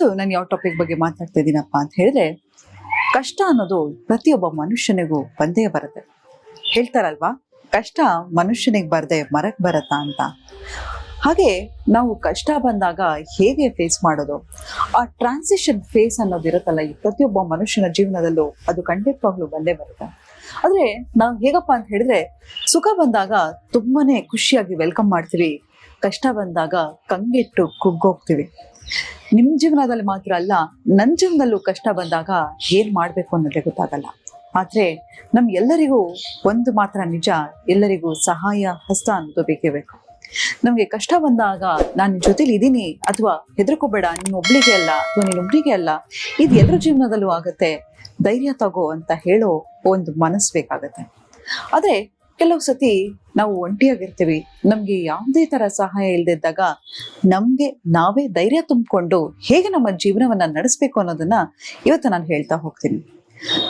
ಇವತ್ತು ನಾನು ಯಾವ ಟಾಪಿಕ್ ಬಗ್ಗೆ ಮಾತಾಡ್ತಾ ಇದ್ದೀನಪ್ಪ ಅಂತ ಹೇಳಿದ್ರೆ, ಕಷ್ಟ ಅನ್ನೋದು ಪ್ರತಿಯೊಬ್ಬ ಮನುಷ್ಯನಿಗೂ ಬಂದೇ ಬರುತ್ತೆ. ಹೇಳ್ತಾರಲ್ವಾ, ಕಷ್ಟ ಮನುಷ್ಯನಿಗೆ ಬರದೆ ಮರಕ್ಕೆ ಬರತ್ತಾ ಅಂತ. ಹಾಗೆ ನಾವು ಕಷ್ಟ ಬಂದಾಗ ಹೇಗೆ ಫೇಸ್ ಮಾಡೋದು, ಆ ಟ್ರಾನ್ಸಿಷನ್ ಫೇಸ್ ಅನ್ನೋದು ಇರುತ್ತಲ್ಲ, ಈ ಪ್ರತಿಯೊಬ್ಬ ಮನುಷ್ಯನ ಜೀವನದಲ್ಲೂ ಅದು ಖಂಡಿತವಾಗ್ಲೂ ಬಂದೇ ಬರುತ್ತೆ. ಆದ್ರೆ ನಾವು ಹೇಗಪ್ಪ ಅಂತ ಹೇಳಿದ್ರೆ, ಸುಖ ಬಂದಾಗ ತುಂಬಾನೇ ಖುಷಿಯಾಗಿ ವೆಲ್ಕಮ್ ಮಾಡ್ತೀವಿ, ಕಷ್ಟ ಬಂದಾಗ ಕಂಗೆಟ್ಟು ಕುಗ್ಗೋಗ್ತೀವಿ. ನಿಮ್ ಜೀವನದಲ್ಲಿ ಮಾತ್ರ ಅಲ್ಲ, ನನ್ನ ಜೀವನದಲ್ಲೂ ಕಷ್ಟ ಬಂದಾಗ ಏನ್ ಮಾಡ್ಬೇಕು ಅನ್ನೋದೇ ಗೊತ್ತಾಗಲ್ಲ. ಆದ್ರೆ ಎಲ್ಲರಿಗೂ ಒಂದು ಮಾತ್ರ ನಿಜ, ಎಲ್ಲರಿಗೂ ಸಹಾಯ ಹಸ್ತ ಅನ್ನೋದು ಬೇಕೇ ಬೇಕು. ನಮ್ಗೆ ಕಷ್ಟ ಬಂದಾಗ ನಾನು ಜೊತೆಲಿ ಇದ್ದೀನಿ, ಅಥವಾ ಹೆದರ್ಕೋಬೇಡ, ನೀನು ಒಬ್ಳಿಗೆ ಅಲ್ಲ ಅಥವಾ ನೀನೊಬ್ಳಿಗೆ ಅಲ್ಲ, ಇದು ಎಲ್ಲರ ಜೀವನದಲ್ಲೂ ಆಗತ್ತೆ, ಧೈರ್ಯ ತಗೋ ಅಂತ ಹೇಳೋ ಒಂದು ಮನಸ್ಸು ಬೇಕಾಗತ್ತೆ. ಆದ್ರೆ ಕೆಲವು ಸತಿ ನಾವು ಒಂಟಿಯಾಗಿರ್ತೀವಿ, ನಮ್ಗೆ ಯಾವುದೇ ತರ ಸಹಾಯ ಇಲ್ದಿದ್ದಾಗ ನಮ್ಗೆ ನಾವೇ ಧೈರ್ಯ ತುಂಬಿಕೊಂಡು ಹೇಗೆ ನಮ್ಮ ಜೀವನವನ್ನ ನಡೆಸ್ಬೇಕು ಅನ್ನೋದನ್ನ ಇವತ್ತು ನಾನು ಹೇಳ್ತಾ ಹೋಗ್ತೀನಿ.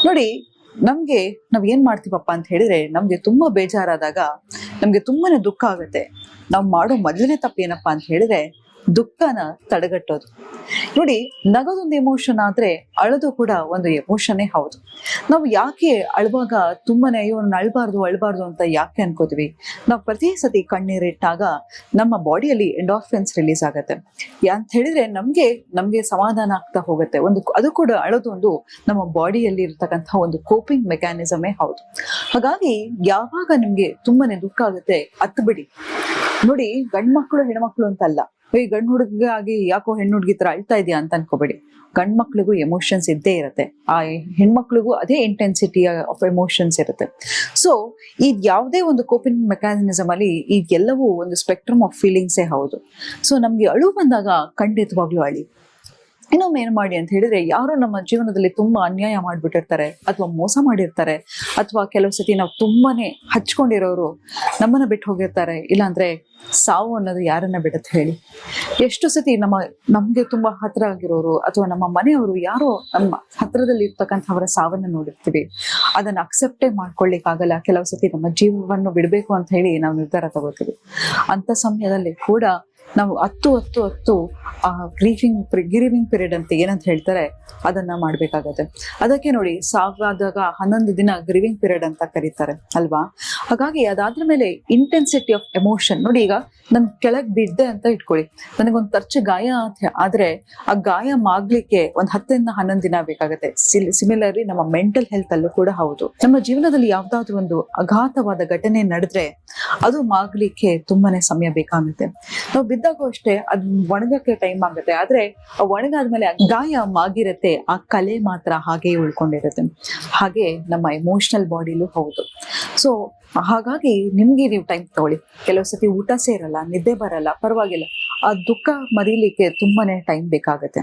ನೋಡಿ, ನಾವ್ ಏನ್ ಮಾಡ್ತೀವಪ್ಪ ಅಂತ ಹೇಳಿದ್ರೆ, ನಮ್ಗೆ ತುಂಬಾ ಬೇಜಾರಾದಾಗ, ನಮ್ಗೆ ತುಂಬಾನೇ ದುಃಖ ಆಗುತ್ತೆ. ನಾವು ಮಾಡೋ ಮೊದಲನೇ ತಪ್ಪು ಏನಪ್ಪಾ ಅಂತ ಹೇಳಿದ್ರೆ, ದುಃಖನ ತಡೆಗಟ್ಟೋದು. ನೋಡಿ, ನಗೋದೊಂದು ಎಮೋಷನ್ ಆದ್ರೆ ಅಳೋದು ಕೂಡ ಒಂದು ಎಮೋಷನ್ನೇ ಹೌದು. ನಾವು ಯಾಕೆ ಅಳುವಾಗ ತುಂಬಾನೇ ಅಯ್ಯೋ ನಾನು ಅಳ್ಬಾರ್ದು ಅಂತ ಯಾಕೆ ಅನ್ಕೋತೀವಿ? ನಾವು ಪ್ರತಿ ಸತಿ ಕಣ್ಣೀರಿಟ್ಟಾಗ ನಮ್ಮ ಬಾಡಿಯಲ್ಲಿ ಎಂಡಾರ್ಫಿನ್ಸ್ ರಿಲೀಸ್ ಆಗತ್ತೆ ಅಂತ ಹೇಳಿದ್ರೆ ನಮ್ಗೆ ಸಮಾಧಾನ ಆಗ್ತಾ ಹೋಗುತ್ತೆ. ಅದು ಕೂಡ ಅಳೋದು ಒಂದು ನಮ್ಮ ಬಾಡಿಯಲ್ಲಿ ಇರ್ತಕ್ಕಂಥ ಒಂದು ಕೋಪಿಂಗ್ ಮೆಕ್ಯಾನಿಸಮೇ ಹೌದು. ಹಾಗಾಗಿ ಯಾವಾಗ ನಿಮ್ಗೆ ತುಂಬಾನೇ ದುಃಖ ಆಗುತ್ತೆ, ಅತ್ತು ಬಿಡಿ. ನೋಡಿ, ಗಂಡ್ಮಕ್ಳು ಹೆಣ್ಮಕ್ಳು ಅಂತಲ್ಲ, ಈ ಗಂಡು ಹುಡುಗ ಆಗಿ ಯಾಕೋ ಹೆಣ್ಣು ಹುಡುಗಿ ತರ ಅಳ್ತಾ ಇದೆಯಾ ಅಂತ ಅನ್ಕೋಬೇಡಿ. ಗಂಡ್ ಮಕ್ಳಿಗೂ ಎಮೋಷನ್ಸ್ ಇದ್ದೇ ಇರುತ್ತೆ, ಆ ಹೆಣ್ಮಕ್ಳಿಗೂ ಅದೇ ಇಂಟೆನ್ಸಿಟಿ ಆಫ್ ಎಮೋಷನ್ಸ್ ಇರುತ್ತೆ. ಸೊ ಇದು ಯಾವುದೇ ಒಂದು ಕೋಪಿಂಗ್ ಮೆಕ್ಯಾನಿಸಮ್ ಅಲ್ಲಿ ಇದೆಲ್ಲವೂ ಒಂದು ಸ್ಪೆಕ್ಟ್ರಮ್ ಆಫ್ ಫೀಲಿಂಗ್ಸೇ ಹೌದು. ಸೊ ನಮ್ಗೆ ಅಳು ಬಂದಾಗ ಖಂಡಿತವಾಗ್ಲೂ ಅಳಿ. ಇನ್ನೊಮ್ಮೆ ಏನ್ ಮಾಡಿ ಅಂತ ಹೇಳಿದ್ರೆ, ಯಾರು ನಮ್ಮ ಜೀವನದಲ್ಲಿ ತುಂಬಾ ಅನ್ಯಾಯ ಮಾಡ್ಬಿಟ್ಟಿರ್ತಾರೆ, ಅಥವಾ ಮೋಸ ಮಾಡಿರ್ತಾರೆ, ಅಥವಾ ಕೆಲವು ಸತಿ ನಾವು ತುಂಬಾನೇ ಹಚ್ಕೊಂಡಿರೋರು ನಮ್ಮನ್ನ ಬಿಟ್ಟು ಹೋಗಿರ್ತಾರೆ, ಇಲ್ಲಾಂದ್ರೆ ಸಾವು ಅನ್ನೋದು ಯಾರನ್ನ ಬಿಡುತ್ತೆ ಹೇಳಿ? ಎಷ್ಟು ಸತಿ ನಮ್ಗೆ ತುಂಬಾ ಹತ್ರ ಆಗಿರೋರು ಅಥವಾ ನಮ್ಮ ಮನೆಯವರು ಯಾರೋ ನಮ್ಮ ಹತ್ರದಲ್ಲಿ ಇರ್ತಕ್ಕಂಥವರ ಸಾವನ್ನ ನೋಡಿರ್ತೀವಿ, ಅದನ್ನ ಅಕ್ಸೆಪ್ಟೇ ಮಾಡ್ಕೊಳ್ಳಿಕ್ಕಾಗಲ್ಲ. ಕೆಲವು ಸತಿ ನಮ್ಮ ಜೀವವನ್ನು ಬಿಡ್ಬೇಕು ಅಂತ ಹೇಳಿ ನಾವು ನಿರ್ಧಾರ ತಗೋತೀವಿ. ಅಂತ ಸಮಯದಲ್ಲಿ ಕೂಡ ನಾವು ಹತ್ತು ಆ ಗ್ರೀವಿಂಗ್ ಪೀರಿಯಡ್ ಅಂತ ಏನಂತ ಹೇಳ್ತಾರೆ, ಅದನ್ನ ಮಾಡ್ಬೇಕಾಗತ್ತೆ. ಅದಕ್ಕೆ ನೋಡಿ, ಸಾವಾದಾಗ 11 ದಿನ ಗ್ರೀವಿಂಗ್ ಪೀರಿಯಡ್ ಅಂತ ಕರೀತಾರೆ ಅಲ್ವಾ? ಹಾಗಾಗಿ ಅದಾದ್ರ ಮೇಲೆ ಇಂಟೆನ್ಸಿಟಿ ಆಫ್ ಎಮೋಷನ್. ನೋಡಿ, ಈಗ ನನ್ ಕೆಳಗ್ ಬಿದ್ದೆ ಅಂತ ಇಟ್ಕೊಳ್ಳಿ, ನನಗೊಂದು ತರ್ಚು ಗಾಯ ಆದ್ರೆ ಆ ಗಾಯ ಮಾಗ್ಲಿಕ್ಕೆ 10 ಇಂದ 11 ದಿನ ಬೇಕಾಗತ್ತೆ. ಸಿಮಿಲರ್ಲಿ ನಮ್ಮ ಮೆಂಟಲ್ ಹೆಲ್ತ್ ಅಲ್ಲೂ ಕೂಡ ಹೌದು. ನಮ್ಮ ಜೀವನದಲ್ಲಿ ಯಾವ್ದಾದ್ರು ಒಂದು ಅಘಾತವಾದ ಘಟನೆ ನಡೆದ್ರೆ ಅದು ಮಾಗ್ಲಿಕ್ಕೆ ತುಂಬಾನೇ ಸಮಯ ಬೇಕಾಗುತ್ತೆ. ನಾವು ಬಿದ್ದಾಗೂ ಅಷ್ಟೇ, ಅದು ಒಣಗಕ್ಕೆ ಟೈಮ್ ಆಗುತ್ತೆ. ಆದ್ರೆ ಆ ಒಣಗಾದ್ಮೇಲೆ ಗಾಯ ಮಾಗಿರತ್ತೆ, ಆ ಕಲೆ ಮಾತ್ರ ಹಾಗೆ ಉಳ್ಕೊಂಡಿರುತ್ತೆ. ಹಾಗೆ ನಮ್ಮ ಎಮೋಷನಲ್ ಬಾಡಿಲೂ ಹೌದು. ಸೊ ಹಾಗಾಗಿ ನಿಮ್ಗೆ ನೀವು ಟೈಮ್ ತಗೊಳ್ಳಿ. ಕೆಲವು ಸತಿ ಊಟ ಸೇರಲ್ಲ, ನಿದ್ದೆ ಬರಲ್ಲ, ಪರವಾಗಿಲ್ಲ, ಆ ದುಃಖ ಮರೀಲಿಕ್ಕೆ ತುಂಬಾನೇ ಟೈಮ್ ಬೇಕಾಗತ್ತೆ.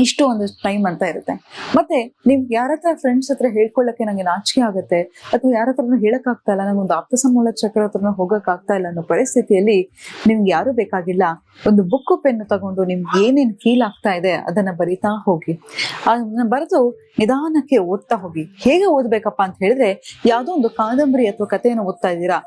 ಇಷ್ಟು ಒಂದು ಟೈಮ್ ಅಂತ ಇರುತ್ತೆ. ಮತ್ತೆ ನೀವ್ ಯಾರ ಹತ್ರ ಫ್ರೆಂಡ್ಸ್ ಹತ್ರ ಹೇಳ್ಕೊಳ್ಳಕ್ಕೆ ನಂಗೆ ನಾಚಿಕೆ ಆಗುತ್ತೆ, ಅಥವಾ ಯಾರ ಹತ್ರನೂ ಹೇಳಕ್ ಆಗ್ತಾ ಇಲ್ಲ, ನಂಗೊಂದು ಆಪ್ತ ಸಮಾಲೋಚಕರ ಹತ್ರನೂ ಹೋಗಕ್ ಆಗ್ತಾ ಇಲ್ಲ ಅನ್ನೋ ಪರಿಸ್ಥಿತಿಯಲ್ಲಿ ನಿಮ್ಗೆ ಯಾರು ಬೇಕಾಗಿಲ್ಲ, ಒಂದು ಬುಕ್ಕು ಪೆನ್ನು ತಗೊಂಡು ನಿಮ್ಗೆ ಏನೇನ್ ಫೀಲ್ ಆಗ್ತಾ ಇದೆ ಅದನ್ನ ಬರಿತಾ ಹೋಗಿ. ಅದನ್ನ ಬರೆದು ನಿಧಾನಕ್ಕೆ ಓದ್ತಾ ಹೋಗಿ. ಹೇಗೆ ಓದ್ಬೇಕಪ್ಪ ಅಂತ ಹೇಳಿದ್ರೆ, ಯಾವ್ದೋ ಒಂದು ಕಾದಂಬರಿ ಅಥವಾ ಕಥೆಯನ್ನು ಓದ್ತಾ ಇದ್ದೀರಾ,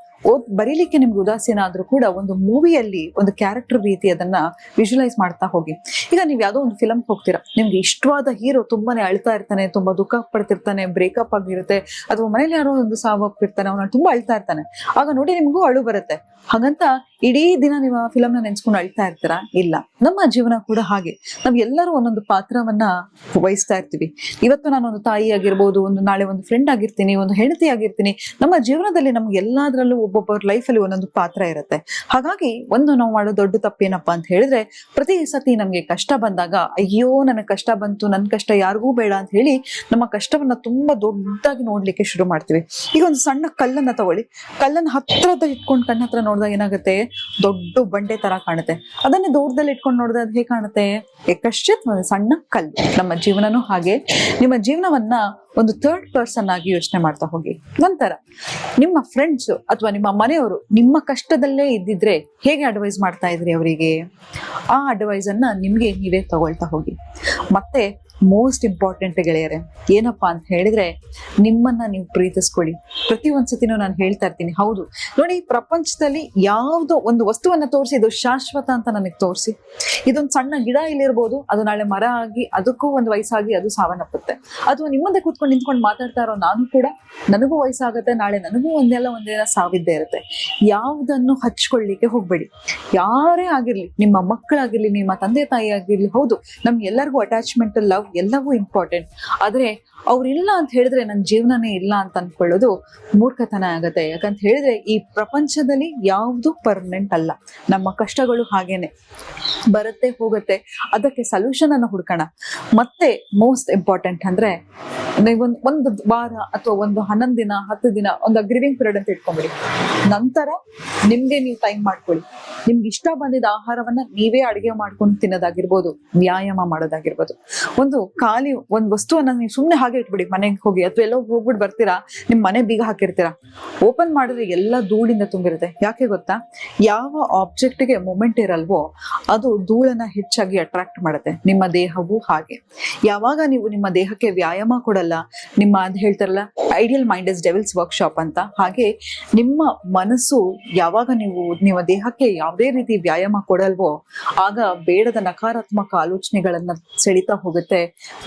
ಬರೀಲಿಕ್ಕೆ ನಿಮ್ಗೆ ಉದಾಸೀನ ಆದ್ರೂ ಕೂಡ ಒಂದು ಮೂವಿಯಲ್ಲಿ ಒಂದು ಕ್ಯಾರೆಕ್ಟರ್ ರೀತಿ ಅದನ್ನ ವಿಜುವಲೈಸ್ ಮಾಡ್ತಾ ಹೋಗಿ. ಈಗ ನೀವ್ ಯಾವ್ದೋ ಒಂದು ಫಿಲಮ್ ಹೋಗ್ತೀರಾ, ನಿಮ್ಗೆ ಇಷ್ಟವಾದ ಹೀರೋ ತುಂಬಾನೇ ಅಳ್ತಾ ಇರ್ತಾನೆ, ತುಂಬಾ ದುಃಖ ಪಡ್ತಿರ್ತಾನೆ, ಬ್ರೇಕಪ್ ಆಗಿರುತ್ತೆ, ಅಥವಾ ಮನೇಲಿ ಯಾರೋ ಒಂದು ಸಾವಾಗ್ತಿರ್ತಾನೆ, ಅವನ ತುಂಬಾ ಅಳ್ತಾ ಇರ್ತಾನೆ. ಆಗ ನೋಡಿ ನಿಮ್ಗೂ ಅಳು ಬರುತ್ತೆ. ಹಾಗಂತ ಇಡೀ ದಿನ ನೀವು ಆ ಫಿಲಮ್ನ ನೆನ್ಸ್ಕೊಂಡು ಅಳ್ತಾ ಇರ್ತೀರಾ? ಇಲ್ಲ. ನಮ್ಮ ಜೀವನ ಕೂಡ ಹಾಗೆ, ನಾವ್ ಎಲ್ಲರೂ ಒಂದೊಂದು ಪಾತ್ರವನ್ನ ವಹಿಸ್ತಾ ಇರ್ತೀವಿ. ಇವತ್ತು ನಾನೊಂದು ತಾಯಿ ಆಗಿರ್ಬೋದು, ನಾಳೆ ಒಂದು ಫ್ರೆಂಡ್ ಆಗಿರ್ತೀನಿ, ಒಂದು ಹೆಂಡತಿ ಆಗಿರ್ತೀನಿ. ನಮ್ಮ ಜೀವನದಲ್ಲಿ ನಮ್ಗೆ ಎಲ್ಲಾದ್ರಲ್ಲೂ ಒಬ್ಬೊಬ್ಬರ ಲೈಫಲ್ಲಿ ಒಂದೊಂದು ಪಾತ್ರ ಇರುತ್ತೆ. ಹಾಗಾಗಿ ನಾವು ಮಾಡೋ ದೊಡ್ಡ ತಪ್ಪೇನಪ್ಪಾ ಅಂತ ಹೇಳಿದ್ರೆ, ಪ್ರತಿ ಸತಿ ನಮ್ಗೆ ಕಷ್ಟ ಬಂದಾಗ ಅಯ್ಯೋ ನನಗೆ ಕಷ್ಟ ಬಂತು, ನನ್ ಕಷ್ಟ ಯಾರಿಗೂ ಬೇಡ ಅಂತ ಹೇಳಿ ನಮ್ಮ ಕಷ್ಟವನ್ನ ತುಂಬಾ ದೊಡ್ಡದಾಗಿ ನೋಡ್ಲಿಕ್ಕೆ ಶುರು ಮಾಡ್ತೀವಿ. ಈಗ ಒಂದು ಸಣ್ಣ ಕಲ್ಲನ್ನ ತಗೊಳ್ಳಿ, ಕಲ್ಲನ್ನ ಹತ್ರದ ಇಟ್ಕೊಂಡು ಕಣ್ಣ ಹತ್ರ ನೋಡಿದಾಗ ಏನಾಗುತ್ತೆ, ದೊಡ್ಡ ಬಂಡೆ ತರ ಕಾಣುತ್ತೆ. ಅದನ್ನೇ ದೂರದಲ್ಲಿ ಇಟ್ಕೊಂಡು ನೋಡಿದ್ರೆ ಅದು ಹೇಗೆ ಕಾಣುತ್ತೆ? ಒಂದು ಸಣ್ಣ ಕಲ್ಲು. ನಮ್ಮ ಜೀವನನೂ ಹಾಗೆ. ನಿಮ್ಮ ಜೀವನವನ್ನ ಒಂದು ಥರ್ಡ್ ಪರ್ಸನ್ ಆಗಿ ಯೋಚನೆ ಮಾಡ್ತಾ ಹೋಗಿ. ನಂತರ ನಿಮ್ಮ ಫ್ರೆಂಡ್ಸ್ ಅಥವಾ ನಿಮ್ಮ ಮನೆಯವರು ನಿಮ್ಮ ಕಷ್ಟದಲ್ಲೇ ಇದ್ದಿದ್ರೆ ಹೇಗೆ ಅಡ್ವೈಸ್ ಮಾಡ್ತಾ ಇದ್ರಿ ಅವರಿಗೆ, ಆ ಅಡ್ವೈಸ್ ಅನ್ನ ನಿಮ್ಗೆ ನೀವೇ ತಗೊಳ್ತಾ ಹೋಗಿ. ಮತ್ತೆ ಮೋಸ್ಟ್ ಇಂಪಾರ್ಟೆಂಟ್ ಗೆಳೆಯರೆ, ಏನಪ್ಪಾ ಅಂತ ಹೇಳಿದ್ರೆ, ನಿಮ್ಮನ್ನ ನೀವು ಪ್ರೀತಿಸ್ಕೊಳ್ಳಿ. ಪ್ರತಿ ಒಂದ್ಸತಿನೂ ನಾನು ಹೇಳ್ತಾ ಇರ್ತೀನಿ, ಹೌದು ನೋಡಿ, ಪ್ರಪಂಚದಲ್ಲಿ ಯಾವುದೋ ಒಂದು ವಸ್ತುವನ್ನ ತೋರಿಸಿ ಇದು ಶಾಶ್ವತ ಅಂತ ನನಗೆ ತೋರಿಸಿ. ಇದೊಂದು ಸಣ್ಣ ಗಿಡ ಇಲ್ಲಿರ್ಬೋದು, ಅದು ನಾಳೆ ಮರ ಆಗಿ ಅದಕ್ಕೂ ಒಂದು ವಯಸ್ಸಾಗಿ ಅದು ಸಾವನ್ನಪ್ಪುತ್ತೆ. ಅಥವಾ ನಿಮ್ಮಂದೆ ಕೂತ್ಕೊಂಡು ನಿಂತ್ಕೊಂಡು ಮಾತಾಡ್ತಾ ಇರೋ ನಾನು ಕೂಡ, ನನಗೂ ವಯಸ್ಸಾಗುತ್ತೆ, ನಾಳೆ ನನಗೂ ಒಂದಿನ ಸಾವಿದ್ದೇ ಇರುತ್ತೆ. ಯಾವುದನ್ನು ಹಚ್ಕೊಳ್ಳಿಕ್ಕೆ ಹೋಗ್ಬೇಡಿ. ಯಾರೇ ಆಗಿರ್ಲಿ, ನಿಮ್ಮ ಮಕ್ಕಳಾಗಿರ್ಲಿ, ನಿಮ್ಮ ತಂದೆ ತಾಯಿ ಆಗಿರ್ಲಿ, ಹೌದು ನಮ್ಗೆ ಎಲ್ಲರಿಗೂ ಅಟ್ಯಾಚ್ಮೆಂಟ್, ಲವ್ ಎಲ್ಲವೂ ಇಂಪಾರ್ಟೆಂಟ್. ಆದ್ರೆ ಅವ್ರಿಲ್ಲ ಅಂತ ಹೇಳಿದ್ರೆ ನನ್ನ ಜೀವನನೇ ಇಲ್ಲ ಅಂತ ಅನ್ಕೊಳ್ಳೋದು ಮೂರ್ಖತನ ಆಗತ್ತೆ. ಯಾಕಂತ ಹೇಳಿದ್ರೆ ಈ ಪ್ರಪಂಚದಲ್ಲಿ ಯಾವುದು ಪರ್ಮನೆಂಟ್ ಅಲ್ಲ. ನಮ್ಮ ಕಷ್ಟಗಳು ಹಾಗೇನೆ ಬರುತ್ತೆ ಹೋಗುತ್ತೆ, ಅದಕ್ಕೆ ಸೊಲ್ಯೂಷನ್ ಅನ್ನು ಹುಡ್ಕೋಣ. ಮತ್ತೆ ಮೋಸ್ಟ್ ಇಂಪಾರ್ಟೆಂಟ್ ಅಂದ್ರೆ, ಒಂದು ವಾರ ಅಥವಾ ಒಂದು 11 ದಿನ 10 ದಿನ ಒಂದು ಗ್ರೀವಿಂಗ್ ಪೀರಿಯಡ್ ಅಂತ ಇಟ್ಕೊಂಬಿಡಿ. ನಂತರ ನಿಮ್ಗೆ ನೀವು ಟೈಮ್ ಮಾಡ್ಕೊಳ್ಳಿ. ನಿಮ್ಗೆ ಇಷ್ಟ ಬಂದಿದ್ದ ಆಹಾರವನ್ನ ನೀವೇ ಅಡಿಗೆ ಮಾಡ್ಕೊಂಡು ತಿನ್ನೋದಾಗಿರ್ಬೋದು, ವ್ಯಾಯಾಮ ಮಾಡೋದಾಗಿರ್ಬೋದು. ಒಂದು ಖಾಲಿ ಒಂದು ವಸ್ತುವನ್ನ ನೀವು ಸುಮ್ಮನೆ ಹಾಗೆ ಇಟ್ಬಿಡಿ ಮನೆಗೆ ಹೋಗಿ, ಅಥವಾ ಎಲ್ಲೋ ಹೋಗ್ಬಿಟ್ಟು ಬರ್ತೀರಾ, ನಿಮ್ ಮನೆ ಬೀಗ ಹಾಕಿರ್ತೀರಾ, ಓಪನ್ ಮಾಡಿದ್ರೆ ಎಲ್ಲ ಧೂಳಿಂದ ತುಂಬಿರುತ್ತೆ. ಯಾಕೆ ಗೊತ್ತಾ? ಯಾವ ಆಬ್ಜೆಕ್ಟ್ಗೆ ಮೂಮೆಂಟ್ ಇರಲ್ವೋ ಅದು ಧೂಳನ್ನ ಹೆಚ್ಚಾಗಿ ಅಟ್ರಾಕ್ಟ್ ಮಾಡುತ್ತೆ. ನಿಮ್ಮ ದೇಹವು ಹಾಗೆ. ಯಾವಾಗ ನೀವು ನಿಮ್ಮ ದೇಹಕ್ಕೆ ವ್ಯಾಯಾಮ ಕೊಡಲ್ಲ, ಅದು ಹೇಳ್ತಾರಲ್ಲ, ideal mind is devils workshop ಅಂತ, ಹಾಗೆ ನಿಮ್ಮ ಮನಸ್ಸು ಯಾವಾಗ ನಿಮ್ಮ ದೇಹಕ್ಕೆ ಯಾವುದೇ ರೀತಿ ವ್ಯಾಯಾಮ ಕೊಡಲ್ವೋ ಆಗ ಬೇಡದ ನಕಾರಾತ್ಮಕ ಆಲೋಚನೆಗಳನ್ನ ಸೆಳಿತಾ ಹೋಗುತ್ತೆ.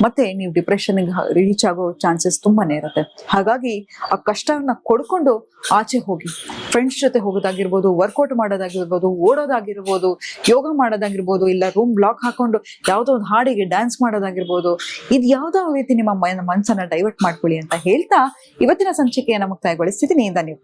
ಮತ್ತೆ ನೀವು ಡಿಪ್ರೆಷನ್ ರೀಚ್ ಆಗೋ ಚಾನ್ಸಸ್ ತುಂಬಾನೇ ಇರುತ್ತೆ. ಹಾಗಾಗಿ ಆ ಕಷ್ಟವನ್ನ ಕೊಡ್ಕೊಂಡು ಆಚೆ ಹೋಗಿ, ಫ್ರೆಂಡ್ಸ್ ಜೊತೆ ಹೋಗೋದಾಗಿರ್ಬೋದು, ವರ್ಕೌಟ್ ಮಾಡೋದಾಗಿರ್ಬೋದು, ಓಡೋದಾಗಿರ್ಬೋದು, ಯೋಗ ಮಾಡೋದಾಗಿರ್ಬೋದು, ಇಲ್ಲ ರೂಮ್ ಬ್ಲಾಕ್ ಹಾಕೊಂಡು ಯಾವುದೋ ಒಂದು ಹಾಡಿಗೆ ಡ್ಯಾನ್ಸ್ ಮಾಡೋದಾಗಿರ್ಬೋದು. ಇದು ಯಾವ್ದೋ ರೀತಿ ನಿಮ್ಮ ಮನಸ್ಸನ್ನ ಡೈವರ್ಟ್ ಮಾಡ್ಕೊಳ್ಳಿ ಅಂತ ಹೇಳ್ತಾ ಇವತ್ತಿನ ಸಂಚಿಕೆಯನ್ನ ಮುಕ್ತಾಯಗೊಳಿಸ್ತಿದ್ದೀನಿ. ನೀವು